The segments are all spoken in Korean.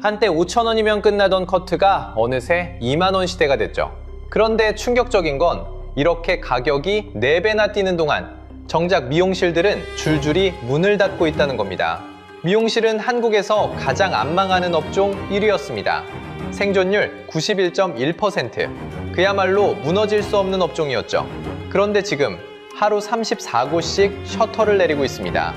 한때 5,000원이면 끝나던 커트가 어느새 2만원 시대가 됐죠. 그런데 충격적인 건 이렇게 가격이 4배나 뛰는 동안 정작 미용실들은 줄줄이 문을 닫고 있다는 겁니다. 미용실은 한국에서 가장 안 망하는 업종 1위였습니다. 생존율 91.1%. 그야말로 무너질 수 없는 업종이었죠. 그런데 지금 하루 34곳씩 셔터를 내리고 있습니다.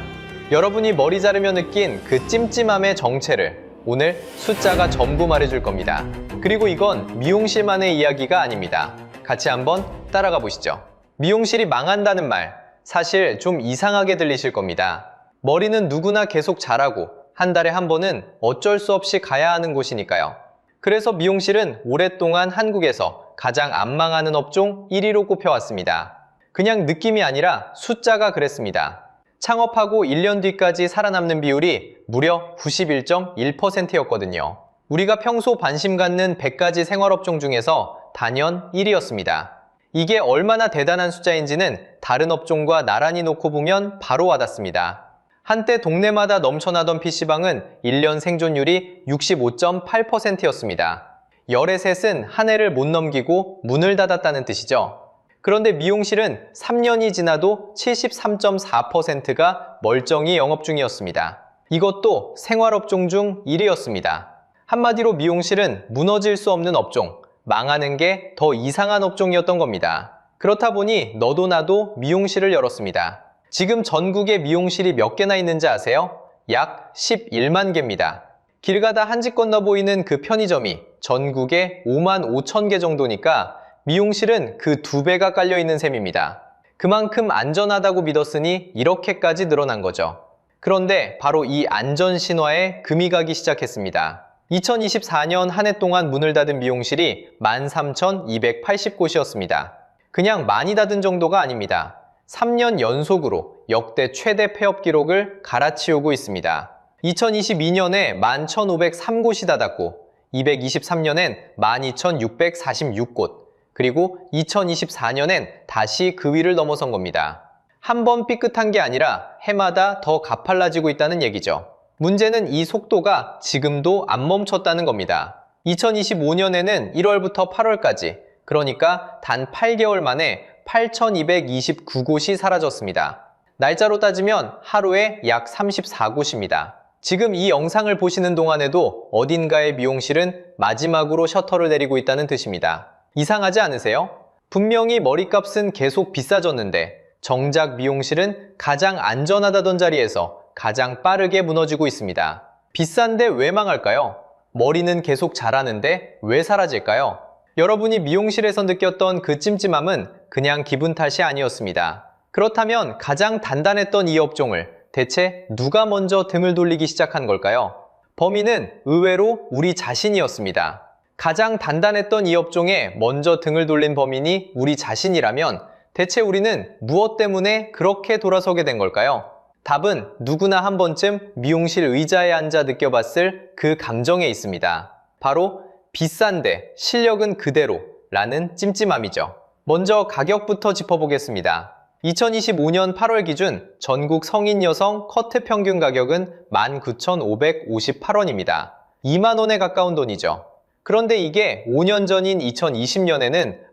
여러분이 머리 자르며 느낀 그 찜찜함의 정체를 오늘 숫자가 전부 말해줄 겁니다. 그리고 이건 미용실만의 이야기가 아닙니다. 같이 한번 따라가 보시죠. 미용실이 망한다는 말, 사실 좀 이상하게 들리실 겁니다. 머리는 누구나 계속 자라고 한 달에 한 번은 어쩔 수 없이 가야 하는 곳이니까요. 그래서 미용실은 오랫동안 한국에서 가장 안 망하는 업종 1위로 꼽혀왔습니다. 그냥 느낌이 아니라 숫자가 그랬습니다. 창업하고 1년 뒤까지 살아남는 비율이 무려 91.1%였거든요. 우리가 평소 관심 갖는 100가지 생활업종 중에서 단연 1위였습니다. 이게 얼마나 대단한 숫자인지는 다른 업종과 나란히 놓고 보면 바로 와닿습니다. 한때 동네마다 넘쳐나던 PC방은 1년 생존율이 65.8%였습니다. 열의 셋은 한 해를 못 넘기고 문을 닫았다는 뜻이죠. 그런데 미용실은 3년이 지나도 73.4%가 멀쩡히 영업 중이었습니다. 이것도 생활업종 중 1위였습니다. 한마디로 미용실은 무너질 수 없는 업종, 망하는 게 더 이상한 업종이었던 겁니다. 그렇다 보니 너도 나도 미용실을 열었습니다. 지금 전국에 미용실이 몇 개나 있는지 아세요? 약 11만 개입니다. 길 가다 한 집 건너 보이는 그 편의점이 전국에 5만 5천 개 정도니까 미용실은 그 2배가 깔려있는 셈입니다. 그만큼 안전하다고 믿었으니 이렇게까지 늘어난 거죠. 그런데 바로 이 안전 신화에 금이 가기 시작했습니다. 2024년 한 해 동안 문을 닫은 미용실이 13,280곳이었습니다. 그냥 많이 닫은 정도가 아닙니다. 3년 연속으로 역대 최대 폐업 기록을 갈아치우고 있습니다. 2022년에 11,503곳이 닫았고 223년엔 12,646곳, 그리고 2024년엔 다시 그 위를 넘어선 겁니다. 한 번 삐끗한 게 아니라 해마다 더 가팔라지고 있다는 얘기죠. 문제는 이 속도가 지금도 안 멈췄다는 겁니다. 2025년에는 1월부터 8월까지, 그러니까 단 8개월 만에 8,229곳이 사라졌습니다. 날짜로 따지면 하루에 약 34곳입니다. 지금 이 영상을 보시는 동안에도 어딘가의 미용실은 마지막으로 셔터를 내리고 있다는 뜻입니다. 이상하지 않으세요? 분명히 머리값은 계속 비싸졌는데 정작 미용실은 가장 안전하다던 자리에서 가장 빠르게 무너지고 있습니다. 비싼데 왜 망할까요? 머리는 계속 자라는데 왜 사라질까요? 여러분이 미용실에서 느꼈던 그 찜찜함은 그냥 기분 탓이 아니었습니다. 그렇다면 가장 단단했던 이 업종을 대체 누가 먼저 등을 돌리기 시작한 걸까요? 범인은 의외로 우리 자신이었습니다. 가장 단단했던 이 업종에 먼저 등을 돌린 범인이 우리 자신이라면 대체 우리는 무엇 때문에 그렇게 돌아서게 된 걸까요? 답은 누구나 한 번쯤 미용실 의자에 앉아 느껴봤을 그 감정에 있습니다. 바로 비싼데 실력은 그대로 라는 찜찜함이죠. 먼저 가격부터 짚어보겠습니다. 2025년 8월 기준 전국 성인 여성 커트 평균 가격은 19,558원입니다. 2만 원에 가까운 돈이죠. 그런데 이게 5년 전인 2020년에는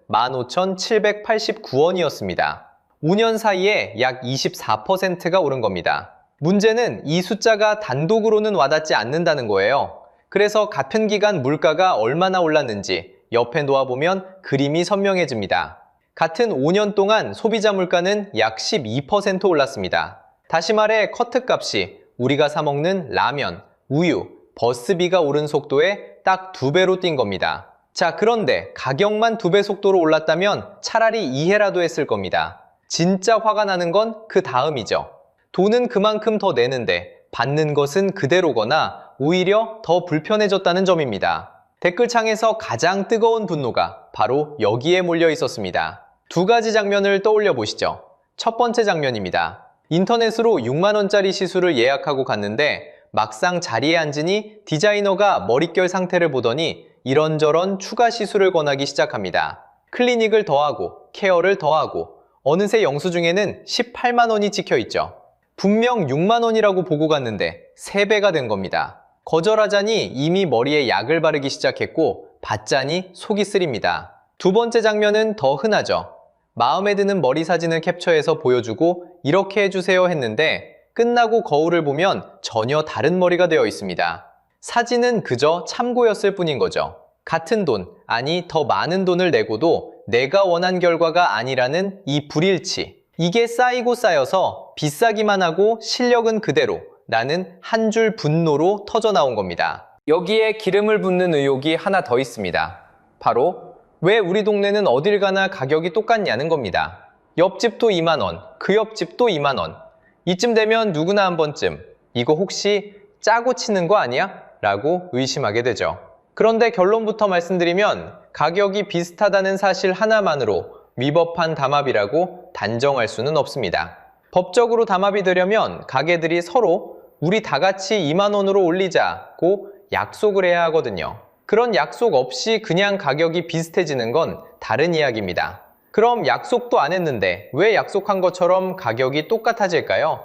15,789원이었습니다. 5년 사이에 약 24%가 오른 겁니다. 문제는 이 숫자가 단독으로는 와닿지 않는다는 거예요. 그래서 같은 기간 물가가 얼마나 올랐는지 옆에 놓아보면 그림이 선명해집니다. 같은 5년 동안 소비자 물가는 약 12% 올랐습니다. 다시 말해 커트값이 우리가 사 먹는 라면, 우유, 버스비가 오른 속도에 딱 2배로 뛴 겁니다. 자, 그런데 가격만 2배 속도로 올랐다면 차라리 이해라도 했을 겁니다. 진짜 화가 나는 건 그 다음이죠. 돈은 그만큼 더 내는데 받는 것은 그대로거나 오히려 더 불편해졌다는 점입니다. 댓글창에서 가장 뜨거운 분노가 바로 여기에 몰려 있었습니다. 2가지 장면을 떠올려 보시죠. 첫 번째 장면입니다. 인터넷으로 6만원짜리 시술을 예약하고 갔는데 막상 자리에 앉으니 디자이너가 머릿결 상태를 보더니 이런저런 추가 시술을 권하기 시작합니다. 클리닉을 더하고 케어를 더하고 어느새 영수증에는 18만원이 찍혀있죠. 분명 6만원이라고 보고 갔는데 3배가 된 겁니다. 거절하자니 이미 머리에 약을 바르기 시작했고 받자니 속이 쓰립니다. 두 번째 장면은 더 흔하죠. 마음에 드는 머리 사진을 캡처해서 보여주고 이렇게 해주세요 했는데 끝나고 거울을 보면 전혀 다른 머리가 되어 있습니다. 사진은 그저 참고였을 뿐인 거죠. 같은 돈, 아니 더 많은 돈을 내고도 내가 원한 결과가 아니라는 이 불일치. 이게 쌓이고 쌓여서 비싸기만 하고 실력은 그대로 나는 한 줄 분노로 터져나온 겁니다. 여기에 기름을 붓는 의혹이 하나 더 있습니다. 바로 왜 우리 동네는 어딜 가나 가격이 똑같냐는 겁니다. 옆집도 2만 원, 그 옆집도 2만 원. 이쯤 되면 누구나 한 번쯤 이거 혹시 짜고 치는 거 아니야? 라고 의심하게 되죠. 그런데 결론부터 말씀드리면 가격이 비슷하다는 사실 하나만으로 위법한 담합이라고 단정할 수는 없습니다. 법적으로 담합이 되려면 가게들이 서로 우리 다 같이 2만 원으로 올리자고 약속을 해야 하거든요. 그런 약속 없이 그냥 가격이 비슷해지는 건 다른 이야기입니다. 그럼 약속도 안 했는데 왜 약속한 것처럼 가격이 똑같아질까요?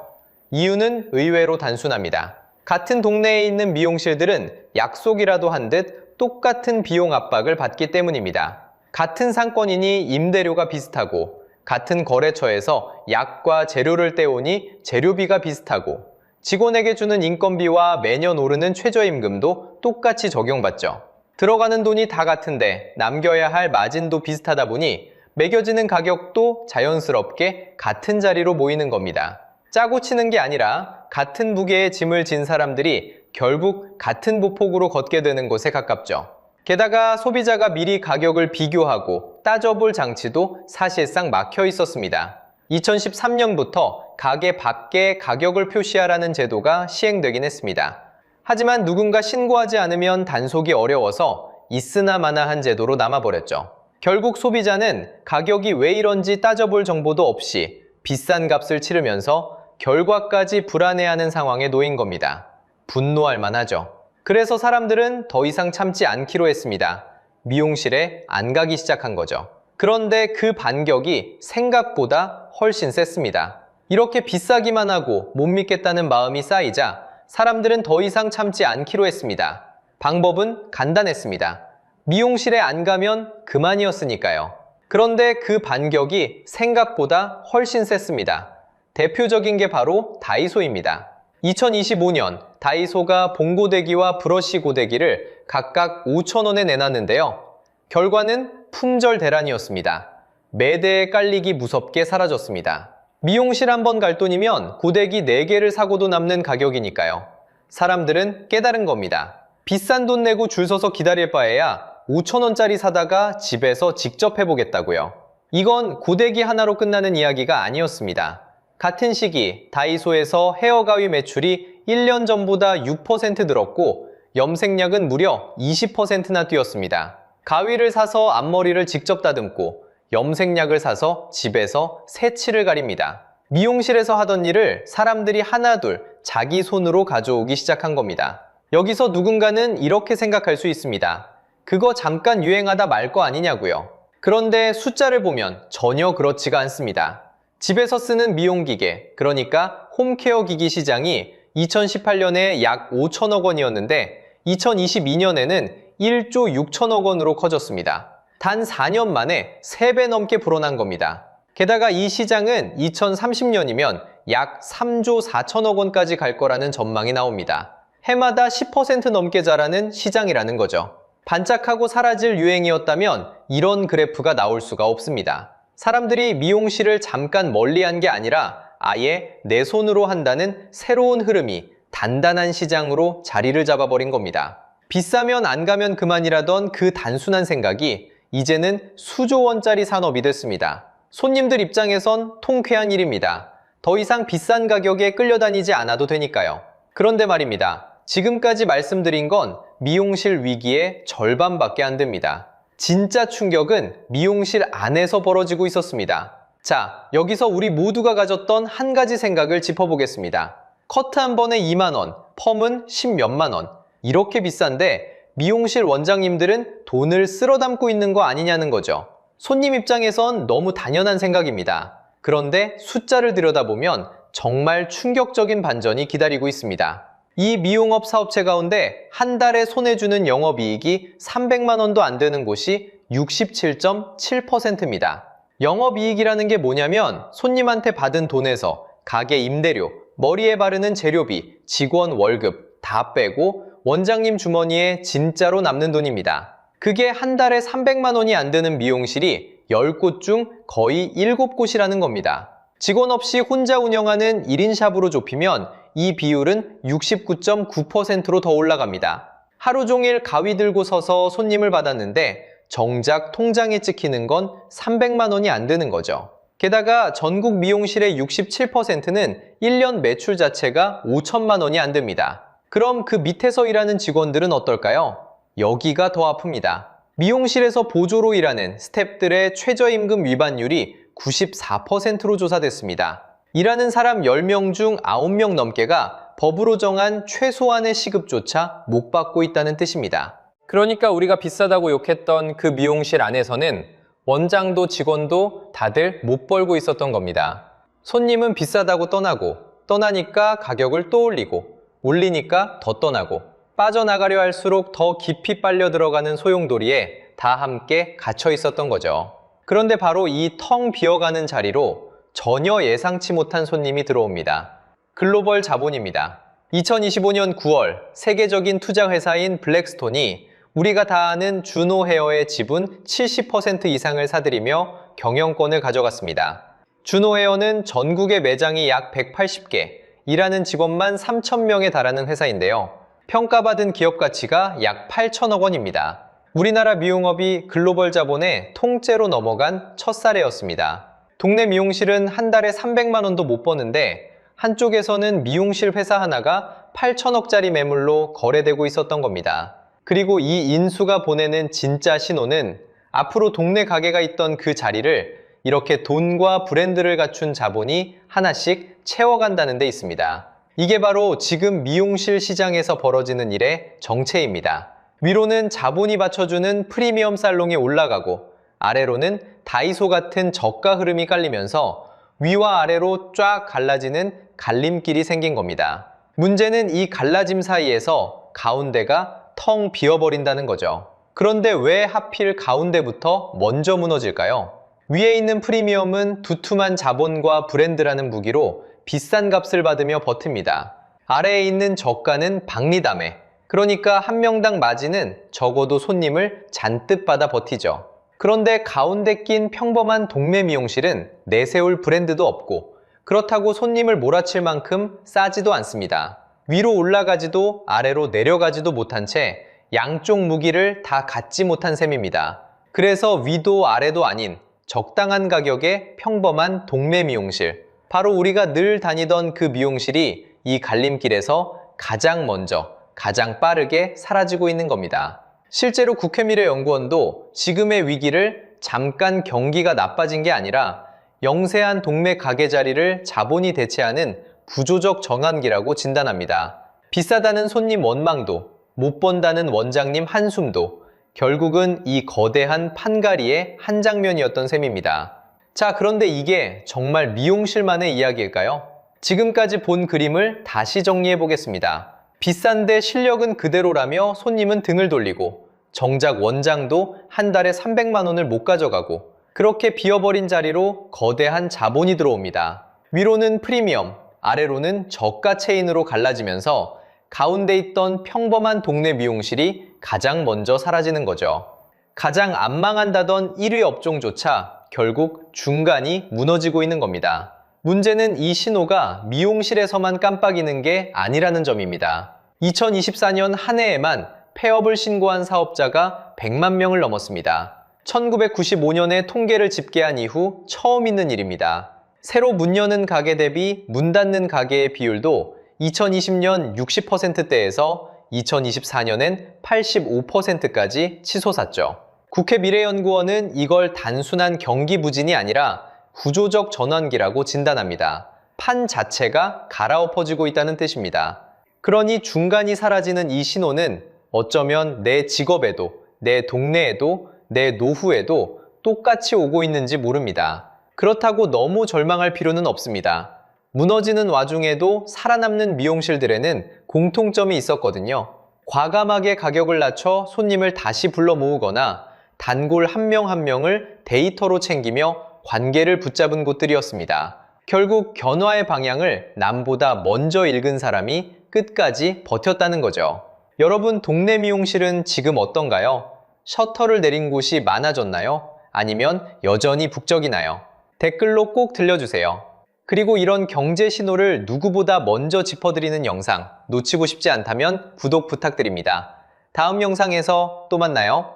이유는 의외로 단순합니다. 같은 동네에 있는 미용실들은 약속이라도 한 듯 똑같은 비용 압박을 받기 때문입니다. 같은 상권이니 임대료가 비슷하고 같은 거래처에서 약과 재료를 떼오니 재료비가 비슷하고 직원에게 주는 인건비와 매년 오르는 최저임금도 똑같이 적용받죠. 들어가는 돈이 다 같은데 남겨야 할 마진도 비슷하다 보니 매겨지는 가격도 자연스럽게 같은 자리로 모이는 겁니다. 짜고 치는 게 아니라 같은 무게의 짐을 진 사람들이 결국 같은 보폭으로 걷게 되는 것에 가깝죠. 게다가 소비자가 미리 가격을 비교하고 따져볼 장치도 사실상 막혀 있었습니다. 2013년부터 가게 밖에 가격을 표시하라는 제도가 시행되긴 했습니다. 하지만 누군가 신고하지 않으면 단속이 어려워서 있으나 마나한 제도로 남아버렸죠. 결국 소비자는 가격이 왜 이런지 따져볼 정보도 없이 비싼 값을 치르면서 결과까지 불안해하는 상황에 놓인 겁니다. 분노할 만하죠. 그래서 사람들은 더 이상 참지 않기로 했습니다. 미용실에 안 가기 시작한 거죠. 그런데 그 반격이 생각보다 훨씬 셌습니다. 이렇게 비싸기만 하고 못 믿겠다는 마음이 쌓이자 사람들은 더 이상 참지 않기로 했습니다. 방법은 간단했습니다. 미용실에 안 가면 그만이었으니까요. 그런데 그 반격이 생각보다 훨씬 셌습니다. 대표적인 게 바로 다이소입니다. 2025년 다이소가 봉고데기와 브러쉬 고데기를 각각 5,000원에 내놨는데요. 결과는 품절 대란이었습니다. 매대에 깔리기 무섭게 사라졌습니다. 미용실 한번 갈 돈이면 고데기 4개를 사고도 남는 가격이니까요. 사람들은 깨달은 겁니다. 비싼 돈 내고 줄 서서 기다릴 바에야 5,000원짜리 사다가 집에서 직접 해보겠다고요. 이건 고데기 하나로 끝나는 이야기가 아니었습니다. 같은 시기 다이소에서 헤어 가위 매출이 1년 전보다 6% 늘었고 염색약은 무려 20%나 뛰었습니다. 가위를 사서 앞머리를 직접 다듬고 염색약을 사서 집에서 새치를 가립니다. 미용실에서 하던 일을 사람들이 하나둘 자기 손으로 가져오기 시작한 겁니다. 여기서 누군가는 이렇게 생각할 수 있습니다. 그거 잠깐 유행하다 말 거 아니냐고요. 그런데 숫자를 보면 전혀 그렇지가 않습니다. 집에서 쓰는 미용기계, 그러니까 홈케어 기기 시장이 2018년에 약 5천억 원이었는데 2022년에는 1조 6천억 원으로 커졌습니다. 단 4년 만에 3배 넘게 불어난 겁니다. 게다가 이 시장은 2030년이면 약 3조 4천억 원까지 갈 거라는 전망이 나옵니다. 해마다 10% 넘게 자라는 시장이라는 거죠. 반짝하고 사라질 유행이었다면 이런 그래프가 나올 수가 없습니다. 사람들이 미용실을 잠깐 멀리한 게 아니라 아예 내 손으로 한다는 새로운 흐름이 단단한 시장으로 자리를 잡아버린 겁니다. 비싸면 안 가면 그만이라던 그 단순한 생각이 이제는 수조 원짜리 산업이 됐습니다. 손님들 입장에선 통쾌한 일입니다. 더 이상 비싼 가격에 끌려다니지 않아도 되니까요. 그런데 말입니다. 지금까지 말씀드린 건 미용실 위기의 절반밖에 안 됩니다. 진짜 충격은 미용실 안에서 벌어지고 있었습니다. 자, 여기서 우리 모두가 가졌던 한 가지 생각을 짚어보겠습니다. 커트 한 번에 2만 원, 펌은 10몇만 원. 이렇게 비싼데 미용실 원장님들은 돈을 쓸어 담고 있는 거 아니냐는 거죠. 손님 입장에선 너무 당연한 생각입니다. 그런데 숫자를 들여다보면 정말 충격적인 반전이 기다리고 있습니다. 이 미용업 사업체 가운데 한 달에 손해주는 영업이익이 300만 원도 안 되는 곳이 67.7%입니다. 영업이익이라는 게 뭐냐면 손님한테 받은 돈에서 가게 임대료, 머리에 바르는 재료비, 직원 월급 다 빼고 원장님 주머니에 진짜로 남는 돈입니다. 그게 한 달에 300만 원이 안 되는 미용실이 10곳 중 거의 7곳이라는 겁니다. 직원 없이 혼자 운영하는 1인 샵으로 좁히면 이 비율은 69.9%로 더 올라갑니다. 하루 종일 가위 들고 서서 손님을 받았는데 정작 통장에 찍히는 건 300만 원이 안 되는 거죠. 게다가 전국 미용실의 67%는 1년 매출 자체가 5천만 원이 안 됩니다. 그럼 그 밑에서 일하는 직원들은 어떨까요? 여기가 더 아픕니다. 미용실에서 보조로 일하는 스태프들의 최저임금 위반율이 94%로 조사됐습니다. 일하는 사람 10명 중 9명 넘게가 법으로 정한 최소한의 시급조차 못 받고 있다는 뜻입니다. 그러니까 우리가 비싸다고 욕했던 그 미용실 안에서는 원장도 직원도 다들 못 벌고 있었던 겁니다. 손님은 비싸다고 떠나고, 떠나니까 가격을 또 올리고, 올리니까 더 떠나고, 빠져나가려 할수록 더 깊이 빨려 들어가는 소용돌이에 다 함께 갇혀 있었던 거죠. 그런데 바로 이 텅 비어가는 자리로 전혀 예상치 못한 손님이 들어옵니다. 글로벌 자본입니다. 2025년 9월 세계적인 투자 회사인 블랙스톤이 우리가 다 아는 주노 헤어의 지분 70% 이상을 사들이며 경영권을 가져갔습니다. 주노 헤어는 전국의 매장이 약 180개, 일하는 직원만 3,000명에 달하는 회사인데요. 평가받은 기업 가치가 약 8천억 원입니다. 우리나라 미용업이 글로벌 자본의 통째로 넘어간 첫 사례였습니다. 동네 미용실은 한 달에 300만 원도 못 버는데 한쪽에서는 미용실 회사 하나가 8천억짜리 매물로 거래되고 있었던 겁니다. 그리고 이 인수가 보내는 진짜 신호는 앞으로 동네 가게가 있던 그 자리를 이렇게 돈과 브랜드를 갖춘 자본이 하나씩 채워간다는 데 있습니다. 이게 바로 지금 미용실 시장에서 벌어지는 일의 정체입니다. 위로는 자본이 받쳐주는 프리미엄 살롱이 올라가고 아래로는 다이소 같은 저가 흐름이 깔리면서 위와 아래로 쫙 갈라지는 갈림길이 생긴 겁니다. 문제는 이 갈라짐 사이에서 가운데가 텅 비어버린다는 거죠. 그런데 왜 하필 가운데부터 먼저 무너질까요? 위에 있는 프리미엄은 두툼한 자본과 브랜드라는 무기로 비싼 값을 받으며 버팁니다. 아래에 있는 저가는 박리담에, 그러니까 한 명당 마진은 적어도 손님을 잔뜩 받아 버티죠. 그런데 가운데 낀 평범한 동네 미용실은 내세울 브랜드도 없고 그렇다고 손님을 몰아칠 만큼 싸지도 않습니다. 위로 올라가지도 아래로 내려가지도 못한 채 양쪽 무기를 다 갖지 못한 셈입니다. 그래서 위도 아래도 아닌 적당한 가격의 평범한 동네 미용실, 바로 우리가 늘 다니던 그 미용실이 이 갈림길에서 가장 먼저, 가장 빠르게 사라지고 있는 겁니다. 실제로 국회미래연구원도 지금의 위기를 잠깐 경기가 나빠진 게 아니라 영세한 동네 가게 자리를 자본이 대체하는 구조적 전환기라고 진단합니다. 비싸다는 손님 원망도, 못 번다는 원장님 한숨도 결국은 이 거대한 판가리의 한 장면이었던 셈입니다. 자, 그런데 이게 정말 미용실만의 이야기일까요? 지금까지 본 그림을 다시 정리해 보겠습니다. 비싼데 실력은 그대로라며 손님은 등을 돌리고 정작 원장도 한 달에 300만 원을 못 가져가고 그렇게 비어버린 자리로 거대한 자본이 들어옵니다. 위로는 프리미엄, 아래로는 저가 체인으로 갈라지면서 가운데 있던 평범한 동네 미용실이 가장 먼저 사라지는 거죠. 가장 안 망한다던 1위 업종조차 결국 중간이 무너지고 있는 겁니다. 문제는 이 신호가 미용실에서만 깜빡이는 게 아니라는 점입니다. 2024년 한 해에만 폐업을 신고한 사업자가 100만 명을 넘었습니다. 1995년에 통계를 집계한 이후 처음 있는 일입니다. 새로 문 여는 가게 대비 문 닫는 가게의 비율도 2020년 60%대에서 2024년엔 85%까지 치솟았죠. 국회 미래연구원은 이걸 단순한 경기 부진이 아니라 구조적 전환기라고 진단합니다. 판 자체가 갈아엎어지고 있다는 뜻입니다. 그러니 중간이 사라지는 이 신호는 어쩌면 내 직업에도, 내 동네에도, 내 노후에도 똑같이 오고 있는지 모릅니다. 그렇다고 너무 절망할 필요는 없습니다. 무너지는 와중에도 살아남는 미용실들에는 공통점이 있었거든요. 과감하게 가격을 낮춰 손님을 다시 불러 모으거나 단골 한 명 한 명을 데이터로 챙기며 관계를 붙잡은 곳들이었습니다. 결국 견화의 방향을 남보다 먼저 읽은 사람이 끝까지 버텼다는 거죠. 여러분 동네 미용실은 지금 어떤가요? 셔터를 내린 곳이 많아졌나요? 아니면 여전히 북적이나요? 댓글로 꼭 들려주세요. 그리고 이런 경제 신호를 누구보다 먼저 짚어드리는 영상 놓치고 싶지 않다면 구독 부탁드립니다. 다음 영상에서 또 만나요.